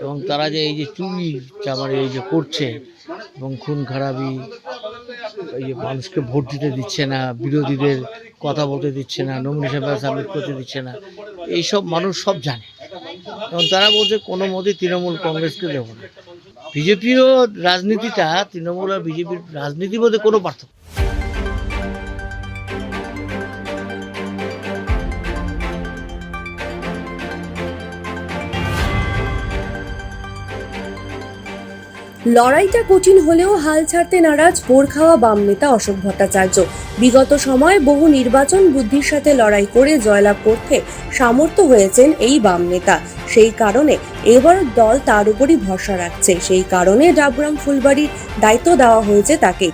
এবং তারা যে এই যে চুরি চামারি এই যে করছে এবং খুন খারাপি, এই যে মানুষকে ভোট দিতে দিচ্ছে না, বিরোধীদের কথা বলতে দিচ্ছে না, নমিনেশন পেপার সাবমিট করতে দিচ্ছে না, এইসব মানুষ সব জানে। এবং তারা বলছে কোনো মতেই তৃণমূল কংগ্রেসকে দেব না। বিজেপিরও রাজনীতিটা তৃণমূল আর বিজেপির রাজনীতির মধ্যে কোনো পার্থক্য। লড়াইটা কঠিন হলেও হাল ছাড়তে নারাজ পোড় খাওয়া বাম নেতা অশোক ভট্টাচার্য। বিগত সময়ে বহু নির্বাচন বুদ্ধির সাথে লড়াই করে জয়লাভ করতে সামর্থ্য হয়েছেন এই বাম নেতা। সেই কারণে এবার দল তার উপরই ভরসা রাখছে। সেই কারণে ডাবগ্রাম ফুলবাড়ির দায়িত্ব দেওয়া হয়েছে তাকে।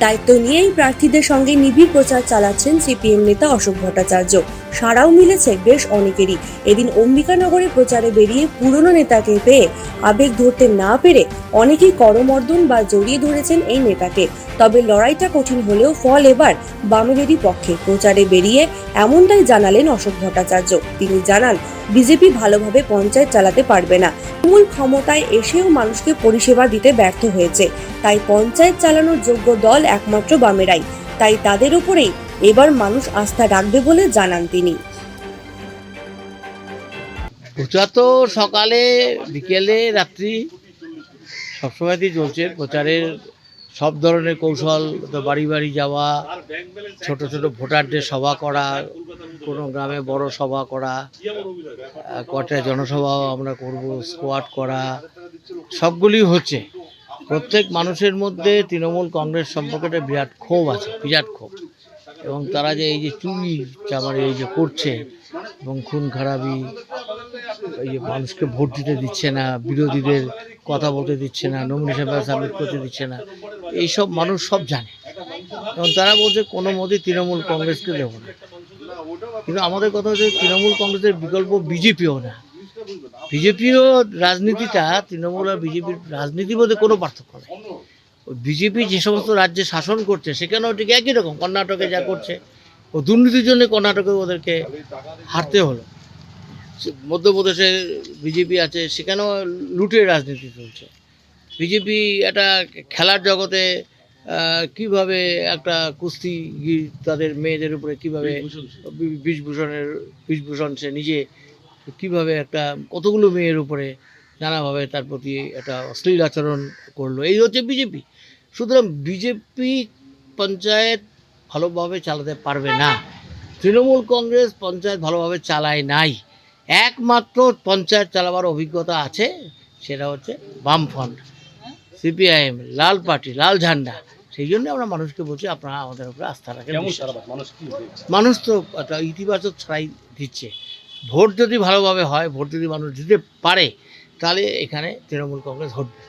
দায়িত্ব নিয়েই প্রার্থীদের সঙ্গে নিবিড় প্রচার চালাচ্ছেন সিপিএম নেতা অশোক ভট্টাচার্য। সাড়াও মিলেছে বেশ অনেকেরই। এদিন অম্বিকানগরে প্রচারে বেরিয়ে পুরনো নেতাকে পেয়ে আবেগ ধরতে না পেরে অনেকেই করমর্দন বা জড়িয়ে ধরেছেন এই নেতাকে। তবে লড়াইটা কঠিন হলেও ফল এবার বামেদেরই পক্ষে। প্রচারে বেরিয়ে এমনটাই জানালেন অশোক ভট্টাচার্য। তিনি জানান, বিজেপি ভালোভাবে পঞ্চায়েত চালাতে পারবে না। মূল ক্ষমতায় এসেও মানুষকে পরিষেবা দিতে ব্যর্থ হয়েছে। তাই পঞ্চায়েত চালানোর যোগ্য দল একমাত্র বামেরাই। তাই তাদের উপরেই এবার মানুষ আস্থা রাখবে বলে জানান তিনি। প্রচার তো সকালে, বিকেলে, রাত্রি সবসময়তেই চলছে। প্রচারের সব ধরনের কৌশল, তো বাড়ি বাড়ি যাওয়া, ছোট ছোট ভোটারদের সভা করা, কোনো গ্রামে বড় সভা করা, কটা জনসভাও আমরা করব, স্কোয়াড করা, সবগুলি হচ্ছে। প্রত্যেক মানুষের মধ্যে তৃণমূল কংগ্রেস সম্পর্কে একটা বিরাট ক্ষোভ আছে, বিরাট ক্ষোভ। এবং তারা যে এই যে চুরি চামারি এই যে করছে এবং খুন খারাপি, এই যে মানুষকে ভোট দিতে দিচ্ছে না, বিরোধীদের কথা বলতে দিচ্ছে না, নমিনেশন পেপার সাবমিট করতে দিচ্ছে না, এইসব মানুষ সব জানে। এবং তারা বলছে কোনো মতেই তৃণমূল কংগ্রেসকে দেব না। কিন্তু আমাদের কথা হচ্ছে তৃণমূল কংগ্রেসের বিকল্প বিজেপিও না। বিজেপিরও রাজনীতিটা তৃণমূল আর বিজেপির রাজনীতির মধ্যে কোনো পার্থক্য নেই। বিজেপি যে সমস্ত রাজ্যে শাসন করছে সেখানেও ঠিক একই রকম। কর্ণাটকে যা করছে, ও দুর্নীতির জন্য কর্ণাটকে ওদেরকে হারতে হলো। মধ্যপ্রদেশে বিজেপি আছে, সেখানেও লুটের রাজনীতি চলছে। বিজেপি একটা খেলার জগতে কিভাবে একটা কুস্তিগির তাদের মেয়েদের উপরে কিভাবে বিশভূষণ সে নিজে কিভাবে একটা কতগুলো মেয়ের উপরে নানাভাবে তার প্রতি একটা অশ্লীল আচরণ করলো, এই হচ্ছে বিজেপি। সুতরাং বিজেপি পঞ্চায়েত ভালোভাবে চালাতে পারবে না। তৃণমূল কংগ্রেস পঞ্চায়েত ভালোভাবে চালায় নাই। একমাত্র পঞ্চায়েত চালাবার অভিজ্ঞতা আছে, সেটা হচ্ছে বামফ্রন্ট, সিপিআইএম, লাল পার্টি, লাল ঝান্ডা। সেই জন্য আমরা মানুষকে বলছি আপনারা আমাদের উপরে আস্থা রাখেন। মানুষ তো একটা ইতিবাচক ছাড়াই দিচ্ছে। ভোট যদি ভালোভাবে হয়, ভোট যদি মানুষ দিতে পারে, তাহলে এখানে তৃণমূল কংগ্রেস ঘটবে।